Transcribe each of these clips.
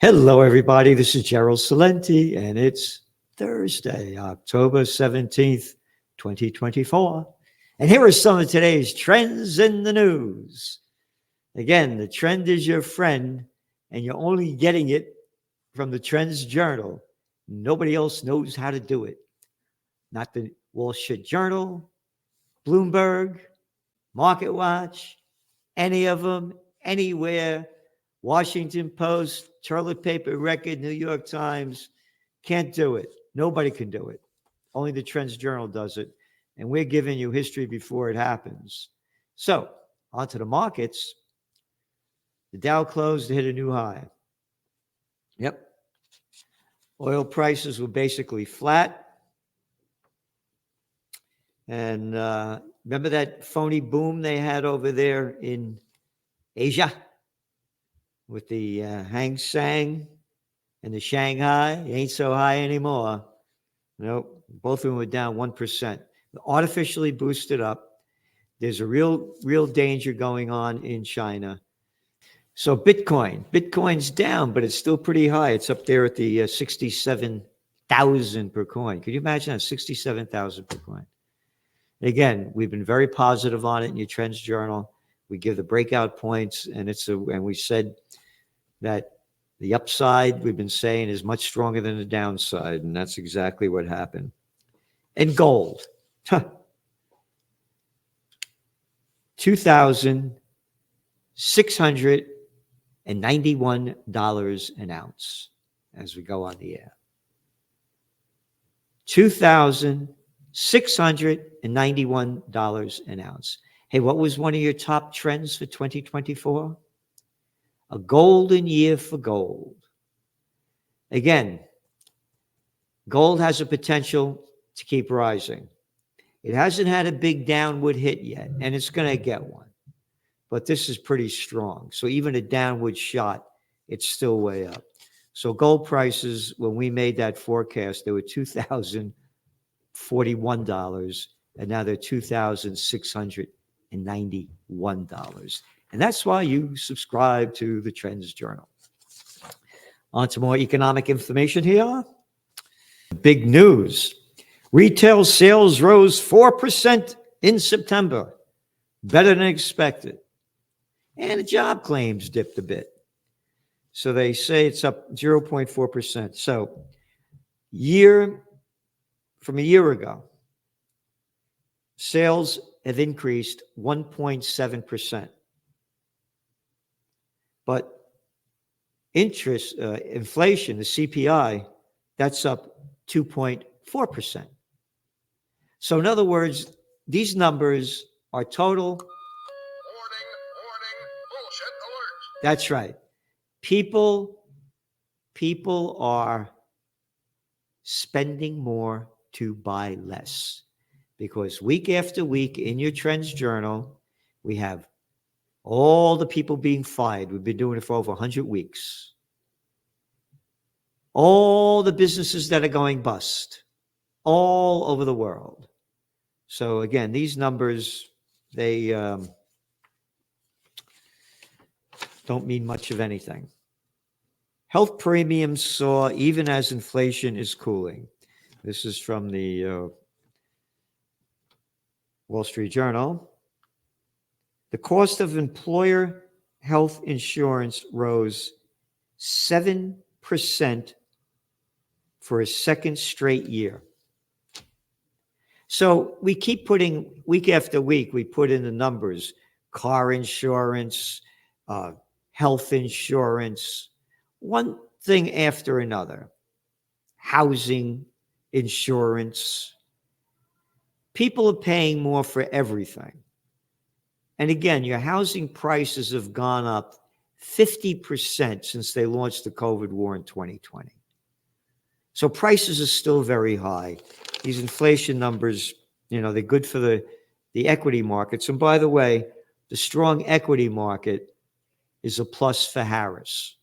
Hello, everybody. This is Gerald Salenti, and it's Thursday, October 17th, 2024. And here are some of today's trends in the news. Again, the trend is your friend, and you're only getting it from the Trends Journal. Nobody else knows how to do it. Not the Wall Street Journal, Bloomberg, Market Watch, any of them, anywhere. Washington Post, Toilet Paper Record, New York Times, can't do it. Nobody can do it. Only the Trends Journal does it. And we're giving you history before it happens. So, onto the markets. The Dow closed to hit a new high. Yep. Oil prices were basically flat. And remember that phony boom they had over there in Asia? With the Hang Seng and the Shanghai, it ain't so high anymore. Nope, both of them were down 1%. Artificially boosted up. There's a real danger going on in China. So Bitcoin's down, but it's still pretty high. It's up there at the 67,000 per coin. Could you imagine that? 67,000 per coin. Again, we've been very positive on it in your Trends Journal. We give the breakout points, and we said that the upside we've been saying is much stronger than the downside, and that's exactly what happened. And gold, $2,691 an ounce as we go on the air. $2,691 an ounce. Hey, what was one of your top trends for 2024? A golden year for gold. Again, gold has a potential to keep rising. It hasn't had a big downward hit yet, and it's going to get one. But this is pretty strong. So even a downward shot, it's still way up. So gold prices, when we made that forecast, they were $2,041, and now they're $2,691. And that's why you subscribe to the Trends Journal. On to more economic information here. Big news. Retail sales rose 4% in September, better than expected. And the job claims dipped a bit. So they say it's up 0.4%. So from a year ago, sales have increased 1.7%. But inflation, the CPI, that's up 2.4%. So in other words, these numbers are total. Warning, bullshit alert. That's right. People are spending more to buy less. Because week after week in your Trends Journal, we have all the people being fired. We've been doing it for over 100 weeks. All the businesses that are going bust all over the world. So again, these numbers, they don't mean much of anything. Health premiums soar even as inflation is cooling. This is from the Wall Street Journal. The cost of employer health insurance rose 7% for a second straight year. So we keep putting, week after week, we put in the numbers, car insurance, health insurance, one thing after another, housing insurance. People are paying more for everything. And again, your housing prices have gone up 50% since they launched the COVID war in 2020. So prices are still very high. These inflation numbers, they're good for the equity markets. And by the way, the strong equity market is a plus for Harris.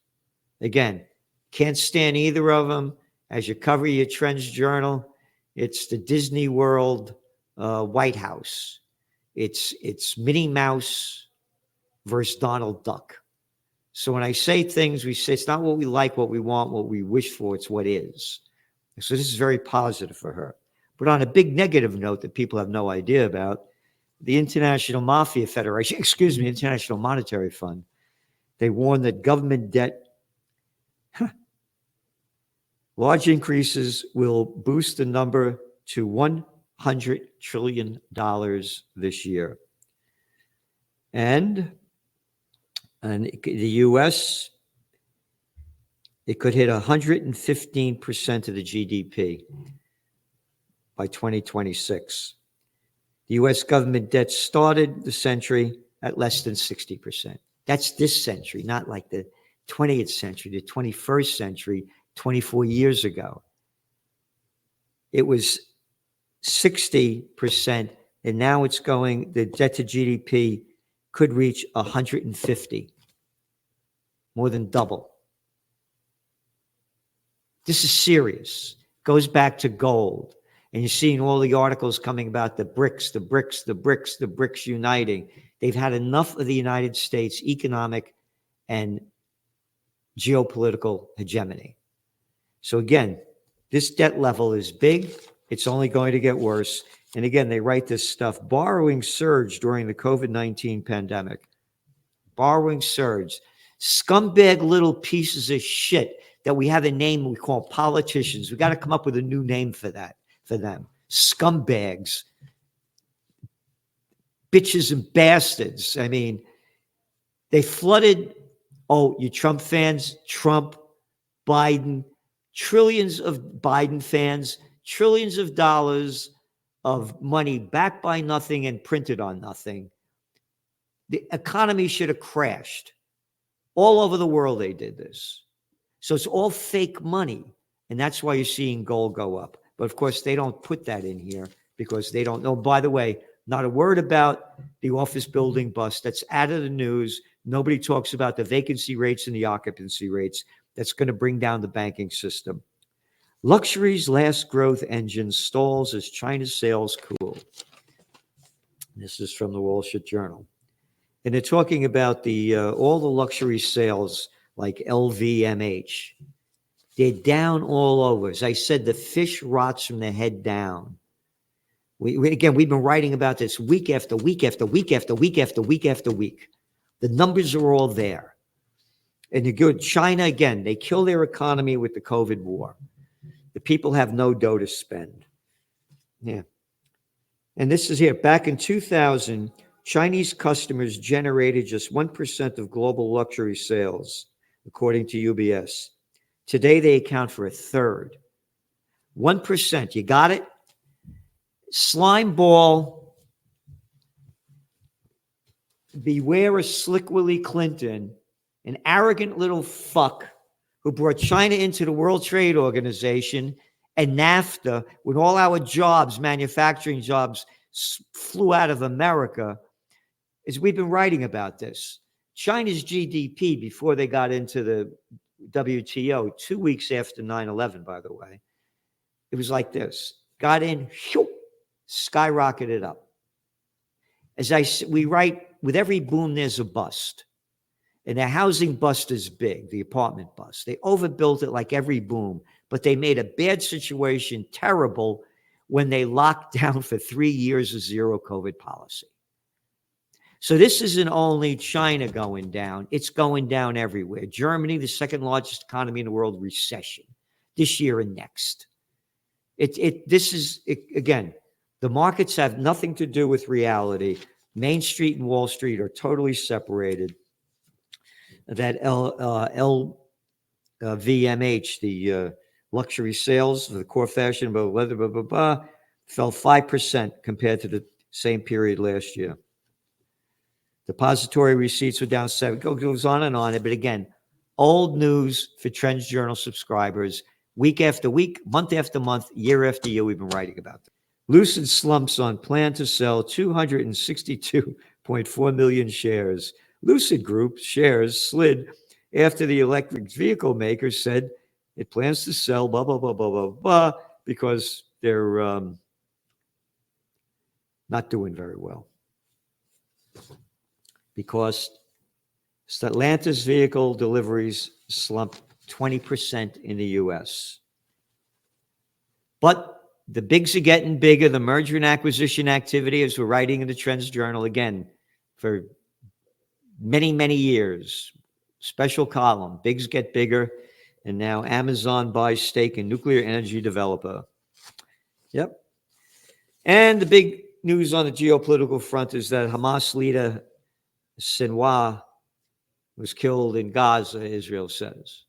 Again, can't stand either of them. As you cover your Trends Journal, it's the Disney World White House. It's Minnie Mouse versus Donald Duck. So when I say things, we say it's not what we like, what we want, what we wish for, it's what is. So this is very positive for her. But on a big negative note that people have no idea about, the International Mafia Federation, International Monetary Fund, they warn that government debt, large increases will boost the number to $100 trillion this year. And the U.S., it could hit 115% of the GDP by 2026. The U.S. government debt started the century at less than 60%. That's this century, not like the 20th century, the 21st century, 24 years ago. It was 60%, and now it's going, the debt to GDP could reach 150, more than double. This is serious. Goes back to gold. And you're seeing all the articles coming about the BRICS uniting. They've had enough of the United States economic and geopolitical hegemony. So again, this debt level is big. It's only going to get worse. And again, they write this stuff. Borrowing surged during the COVID-19 pandemic. Borrowing surged. Scumbag little pieces of shit that we have a name we call politicians. We got to come up with a new name for that, for them. Scumbags. Bitches and bastards. I mean, they flooded, oh, you Trump fans, Trump, Biden, trillions of Biden fans, trillions of dollars of money backed by nothing and printed on nothing. The economy should have crashed. All over the world, they did this. So it's all fake money. And that's why you're seeing gold go up. But of course, they don't put that in here because they don't know. By the way, not a word about the office building bust. That's out of the news. Nobody talks about the vacancy rates and the occupancy rates. That's going to bring down the banking system. Luxury's last growth engine stalls as China's sales cool. This is from the Wall Street Journal. And they're talking about the all the luxury sales like LVMH. They're down all over. As I said, the fish rots from the head down. We've been writing about this week after week after week after week after week after week. The numbers are all there. And the good China, again, they kill their economy with the COVID war. The people have no dough to spend. Yeah. And this is here. Back in 2000, Chinese customers generated just 1% of global luxury sales, according to UBS. Today, they account for a third. 1%. You got it? Slime ball. Beware of Slick Willie Clinton, an arrogant little fuck who brought China into the World Trade Organization and NAFTA when all our jobs, manufacturing jobs, flew out of America. As we've been writing about this, China's GDP before they got into the WTO, 2 weeks after 9/11, by the way, it was like this. Got in, skyrocketed up. We write, with every boom, there's a bust. And the housing bust is big, the apartment bust. They overbuilt it like every boom, but they made a bad situation terrible when they locked down for 3 years of zero COVID policy. So this isn't only China going down, it's going down everywhere. Germany, the second largest economy in the world, recession this year and next. Again, the markets have nothing to do with reality. Main Street and Wall Street are totally separated. That LVMH, the luxury sales of the core fashion, fell 5% compared to the same period last year. Depository receipts were down 7%. Goes on and on. But again, old news for Trends Journal subscribers. Week after week, month after month, year after year, we've been writing about them. Lucid slumps on plan to sell 262.4 million shares. Lucid Group shares slid after the electric vehicle maker said it plans to sell blah, blah, blah, blah, blah, blah, because they're not doing very well. Because Stellantis vehicle deliveries slumped 20% in the U.S. But the bigs are getting bigger. The merger and acquisition activity, as we're writing in the Trends Journal, again, for many, many years, special column, bigs get bigger. And now Amazon buys stake in nuclear energy developer. Yep. And the big news on the geopolitical front is that Hamas leader Sinwar was killed in Gaza, Israel says.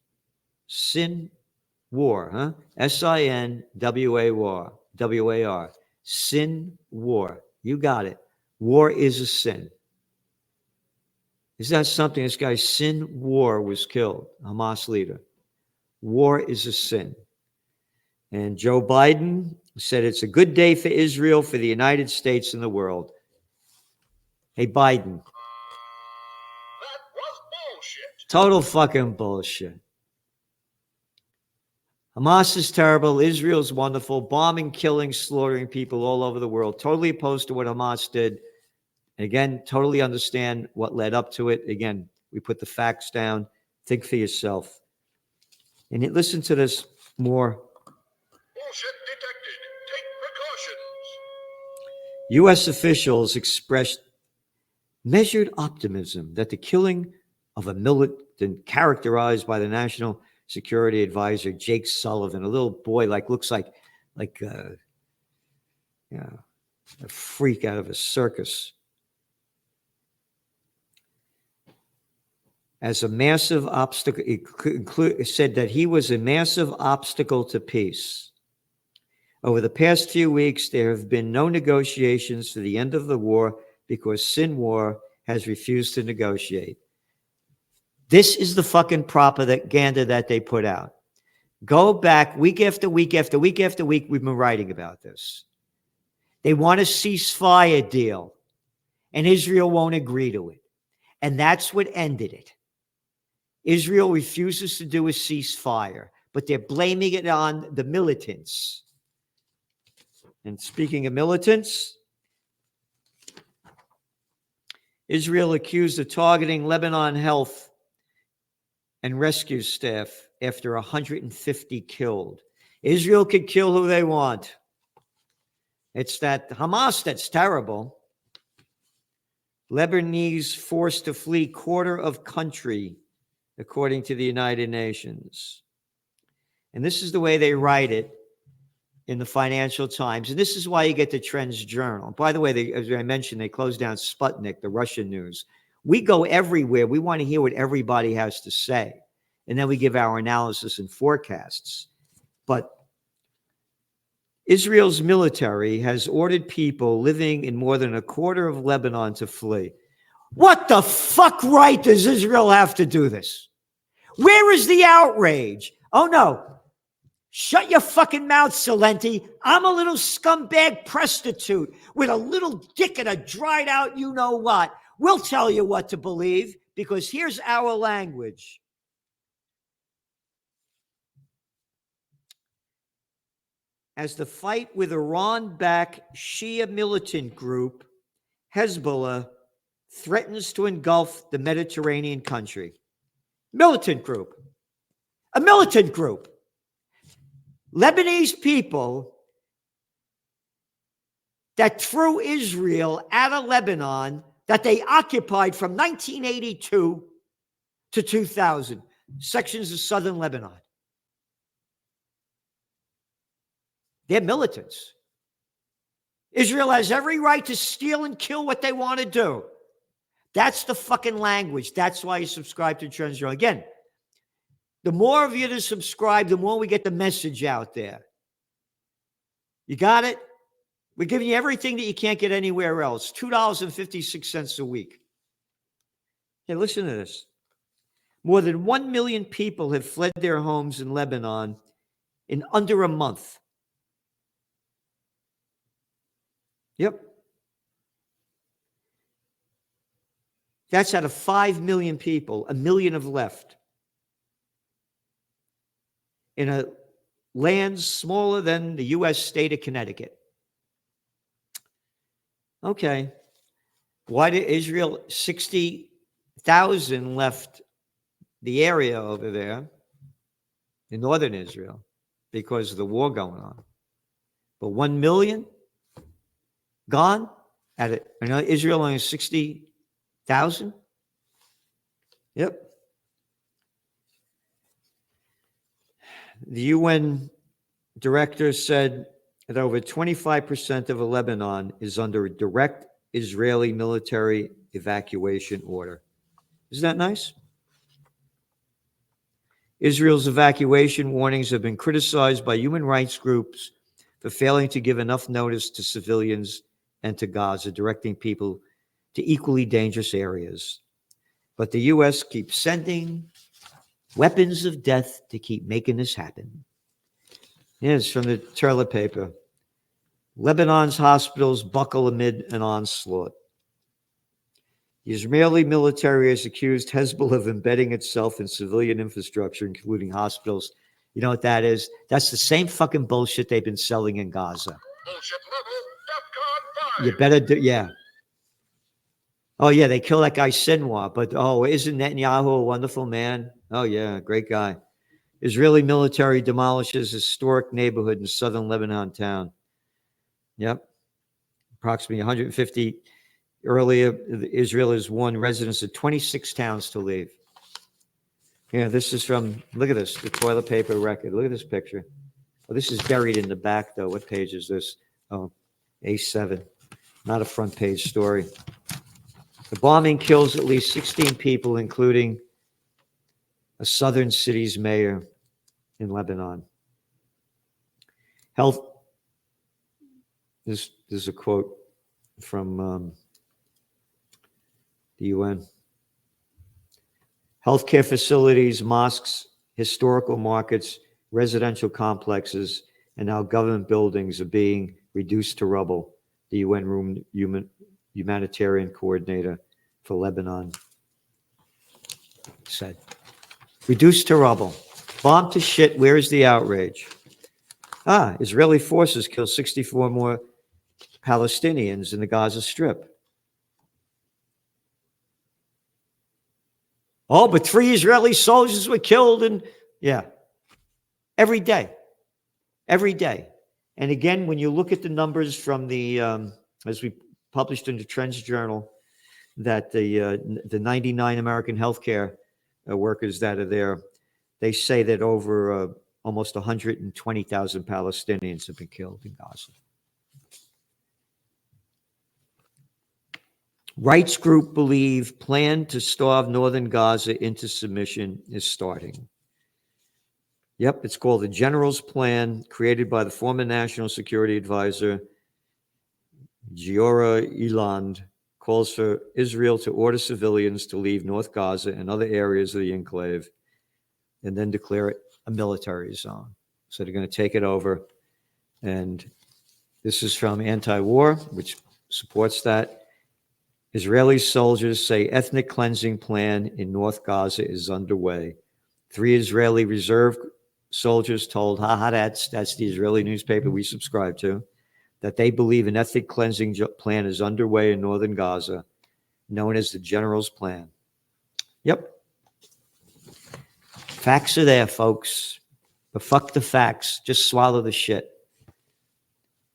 Sin war, huh? S-I-N-W-A-R, W-A-R. Sin war. You got it. War is a sin. Is that something? This guy, Sin War, was killed, Hamas leader. War is a sin. And Joe Biden said it's a good day for Israel, for the United States, and the world. Hey, Biden. That was bullshit. Total fucking bullshit. Hamas is terrible. Israel's wonderful. Bombing, killing, slaughtering people all over the world. Totally opposed to what Hamas did. Again, totally understand what led up to it. Again, we put the facts down. Think for yourself. And listen to this more. Bullshit detected. Take precautions. U.S. officials expressed measured optimism that the killing of a militant characterized by the National Security Advisor Jake Sullivan, a little boy looks like a freak out of a circus, as a massive obstacle. It said that he was a massive obstacle to peace. Over the past few weeks, there have been no negotiations for the end of the war because Sinwar has refused to negotiate. This is the fucking propaganda that they put out. Go back week after week after week after week. We've been writing about this. They want a ceasefire deal, and Israel won't agree to it. And that's what ended it. Israel refuses to do a ceasefire, but they're blaming it on the militants. And speaking of militants, Israel accused of targeting Lebanon health and rescue staff after 150 killed. Israel could kill who they want. It's that Hamas that's terrible. Lebanese forced to flee quarter of country, according to the United Nations. And this is the way they write it in the Financial Times. And this is why you get the Trends Journal. By the way, as I mentioned, they closed down Sputnik, the Russian news. We go everywhere. We want to hear what everybody has to say. And then we give our analysis and forecasts. But Israel's military has ordered people living in more than a quarter of Lebanon to flee. What the fuck right does Israel have to do this? Where is the outrage? Oh, no. Shut your fucking mouth, Celente. I'm a little scumbag prostitute with a little dick and a dried out you-know-what. We'll tell you what to believe because here's our language. As the fight with Iran-backed Shia militant group Hezbollah threatens to engulf the Mediterranean country. Militant group. A militant group. Lebanese people that threw Israel out of Lebanon, that they occupied from 1982 to 2000, sections of southern Lebanon. They're militants. Israel has every right to steal and kill what they want to do. That's the fucking language. That's why you subscribe to Trends Journal. Again, the more of you that subscribe, the more we get the message out there. You got it? We're giving you everything that you can't get anywhere else. $2.56 a week. Hey, listen to this. More than 1 million people have fled their homes in Lebanon in under a month. Yep. That's out of 5 million people. 1 million have left. In a land smaller than the U.S. state of Connecticut. Okay. Why did Israel, 60 1,000 left the area over there in northern Israel because of the war going on. But 1 million gone at it. I know Israel only has 60,000. Yep. The UN director said that over 25% of Lebanon is under a direct Israeli military evacuation order. Isn't that nice? Israel's evacuation warnings have been criticized by human rights groups for failing to give enough notice to civilians and to Gaza, directing people to equally dangerous areas. But the U.S. keeps sending weapons of death to keep making this happen. Yes, from the toilet paper. Lebanon's hospitals buckle amid an onslaught. The Israeli military has accused Hezbollah of embedding itself in civilian infrastructure, including hospitals. You know what that is? That's the same fucking bullshit they've been selling in Gaza. Bullshit level, DEFCON 5. You better do, yeah. Oh, yeah, they killed that guy Sinwar, but isn't Netanyahu a wonderful man? Oh, yeah, great guy. Israeli military demolishes historic neighborhood in southern Lebanon town. Yep. Approximately 150 earlier, Israel has warned residents of 26 towns to leave. Yeah, this is from, look at this, the toilet paper record. Look at this picture. Oh, this is buried in the back, though. What page is this? Oh, A7. Not a front page story. The bombing kills at least 16 people, including a southern city's mayor in Lebanon. Health. This is a quote from the UN. Healthcare facilities, mosques, historical markets, residential complexes, and now government buildings are being reduced to rubble, the UN humanitarian coordinator for Lebanon said. Reduced to rubble. Bombed to shit. Where is the outrage? Israeli forces kill 64 more Palestinians in the Gaza Strip. Oh, but 3 Israeli soldiers were killed, and yeah, every day. And again, when you look at the numbers from the, as we published in the Trends Journal, that the 99 American healthcare workers that are there, they say that over almost 120,000 Palestinians have been killed in Gaza. Rights group believe plan to starve northern Gaza into submission is starting. Yep, it's called the General's Plan, created by the former National Security Advisor, Giora Eland, calls for Israel to order civilians to leave North Gaza and other areas of the enclave and then declare it a military zone. So they're going to take it over. And this is from Anti-War, which supports that. Israeli soldiers say ethnic cleansing plan in North Gaza is underway. 3 Israeli reserve soldiers told, that's the Israeli newspaper we subscribe to, that they believe an ethnic cleansing plan is underway in northern Gaza, known as the General's Plan. Yep. Facts are there, folks. But fuck the facts. Just swallow the shit.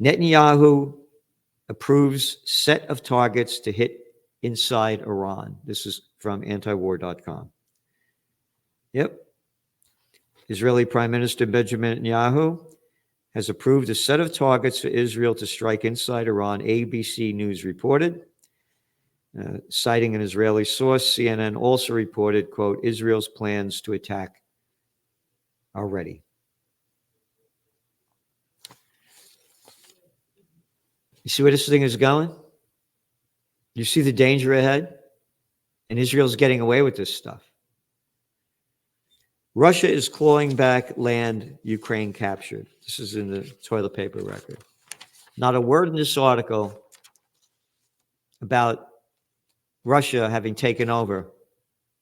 Netanyahu approves set of targets to hit inside Iran. This is from antiwar.com. Yep. Israeli Prime Minister Benjamin Netanyahu has approved a set of targets for Israel to strike inside Iran, ABC News reported. Citing an Israeli source, CNN also reported, quote, Israel's plans to attack are ready. You see where this thing is going? You see the danger ahead? And Israel's getting away with this stuff. Russia is clawing back land Ukraine captured. This is in the toilet paper record. Not a word in this article about Russia having taken over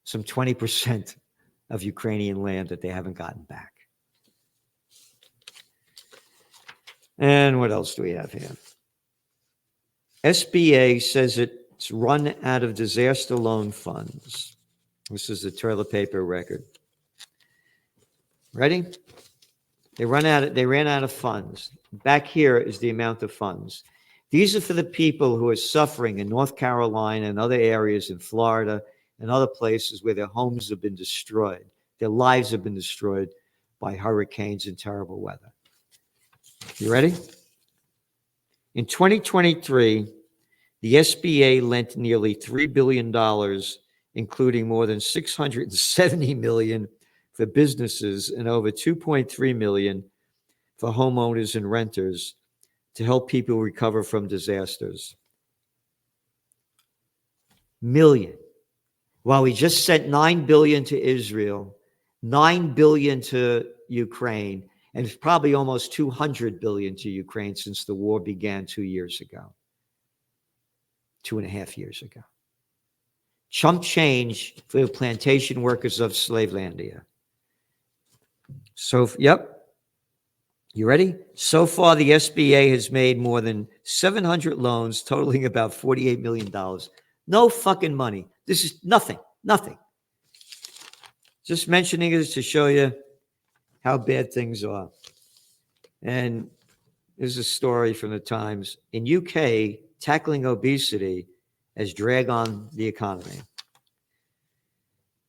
some 20% of Ukrainian land that they haven't gotten back. And what else do we have here? SBA says it's run out of disaster loan funds. This is the toilet paper record. Ready? They ran out of funds. Back here is the amount of funds. These are for the people who are suffering in North Carolina and other areas in Florida and other places where their homes have been destroyed. Their lives have been destroyed by hurricanes and terrible weather. You ready? In 2023, the SBA lent nearly $3 billion, including more than $670 million for businesses and over $2.3 million for homeowners and renters to help people recover from disasters. Million. While we just sent $9 billion to Israel, $9 billion to Ukraine, and it's probably almost $200 billion to Ukraine since the war began 2 years ago. 2.5 years ago. Chump change for the plantation workers of Slavelandia. So, yep. You ready? So far, the SBA has made more than 700 loans totaling about $48 million. No fucking money. This is nothing. Just mentioning this to show you how bad things are. And there's a story from the Times. In UK, tackling obesity has dragged on the economy.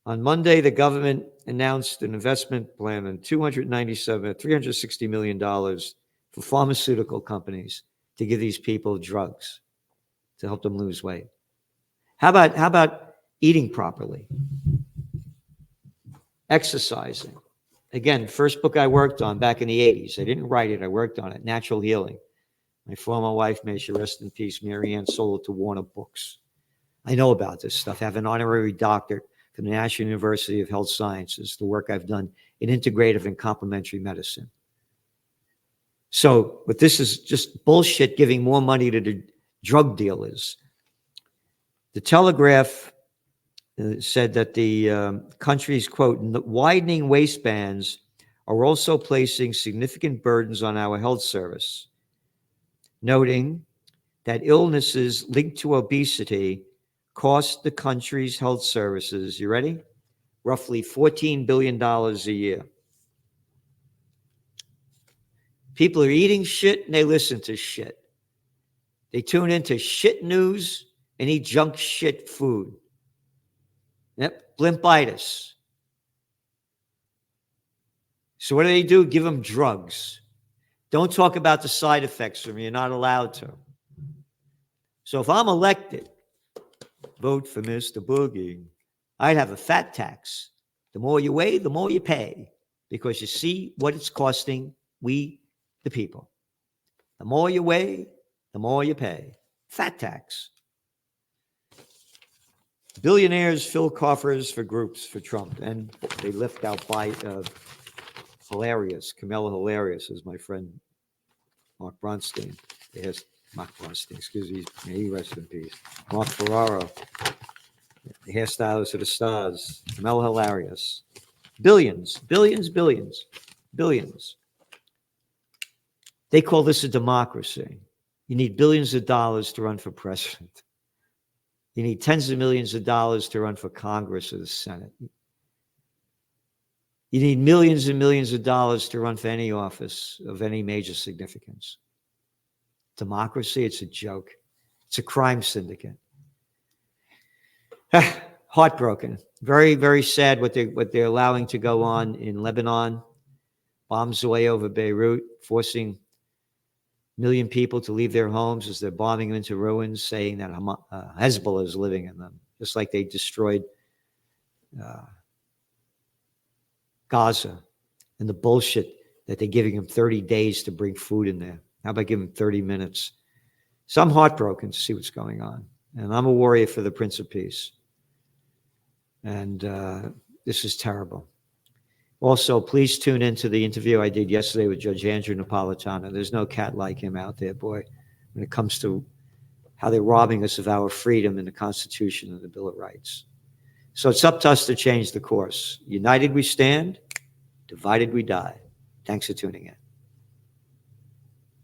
On Monday, the government announced an investment plan of $360 million for pharmaceutical companies to give these people drugs to help them lose weight. How about eating properly? Exercising. Again, first book I worked on back in the 80s. I didn't write it. I worked on it. Natural Healing. My former wife, may she rest in peace, Mary Ann, sold it to Warner Books. I know about this stuff. I have an honorary doctorate from the National University of Health Sciences, the work I've done in integrative and complementary medicine. So, but this is just bullshit, giving more money to the drug dealers. The Telegraph said that the country's, quote, widening waistbands are also placing significant burdens on our health service, noting that illnesses linked to obesity cost the country's health services, you ready? Roughly $14 billion a year. People are eating shit and they listen to shit. They tune into shit news and eat junk shit food. Yep, blimpitis. So what do? Give them drugs. Don't talk about the side effects from you're not allowed to. So if I'm elected, vote for Mr. Boogie, I'd have a fat tax. The more you weigh, the more you pay, because you see what it's costing we, the people. The more you weigh, the more you pay. Fat tax. Billionaires fill coffers for groups for Trump, and they lift out by Hilarious. Kamala Hilarious is my friend Mark Bronstein. Yes, Mark Bronstein, excuse me. May he rest in peace. Mark Ferraro, the hairstylist of the stars. Kamala Hilarious. Billions. They call this a democracy. You need billions of dollars to run for president. You need tens of millions of dollars to run for Congress or the Senate. You need millions and millions of dollars to run for any office of any major significance. Democracy, it's a joke. It's a crime syndicate. Heartbroken. Very, very sad what they're allowing to go on in Lebanon. Bombs away over Beirut, forcing million people to leave their homes as they're bombing them into ruins, saying that Hezbollah is living in them, just like they destroyed Gaza, and the bullshit that they're giving them 30 days to bring food in there. How about giving them 30 minutes? So I'm heartbroken to see what's going on, and I'm a warrior for the Prince of Peace. And this is terrible. Also, please tune into the interview I did yesterday with Judge Andrew Napolitano. There's no cat like him out there, boy, when it comes to how they're robbing us of our freedom in the Constitution and the Bill of Rights. So it's up to us to change the course. United we stand, divided we die. Thanks for tuning in.